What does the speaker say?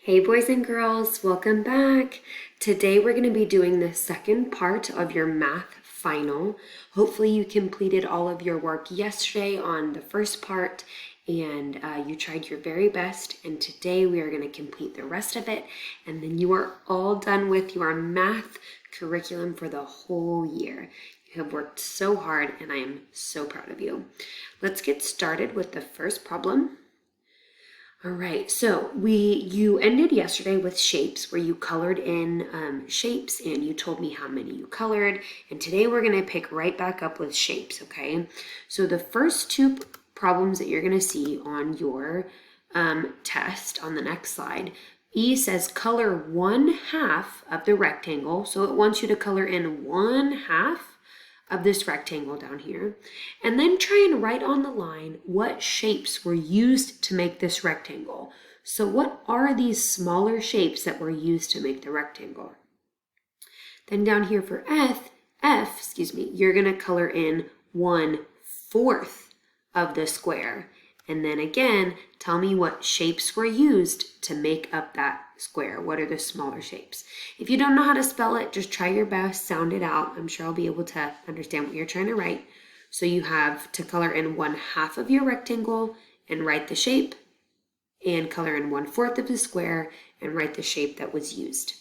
Hey boys and girls, welcome back. Today we're going to be doing the second part of your math final. Hopefully you completed all of your work yesterday on the first part and you tried your very best, and today we are going to complete the rest of it, and then you are all done with your math curriculum for the whole year. You have worked so hard and I am so proud of you. Let's get started with the first problem. All right, so you ended yesterday with shapes where you colored in shapes and you told me how many you colored. And today we're going to pick right back up with shapes, okay? So the first two problems that you're going to see on your test on the next slide, E says color 1/2 of the rectangle. So it wants you to color in 1/2 of this rectangle down here, and then try and write on the line what shapes were used to make this rectangle. So what are these smaller shapes that were used to make the rectangle? Then down here for F, you're gonna color in 1/4 of the square. And then again, tell me what shapes were used to make up that square. What are the smaller shapes? If you don't know how to spell it, just try your best, sound it out. I'm sure I'll be able to understand what you're trying to write. So you have to color in 1/2 of your rectangle and write the shape, and color in 1/4 of the square and write the shape that was used.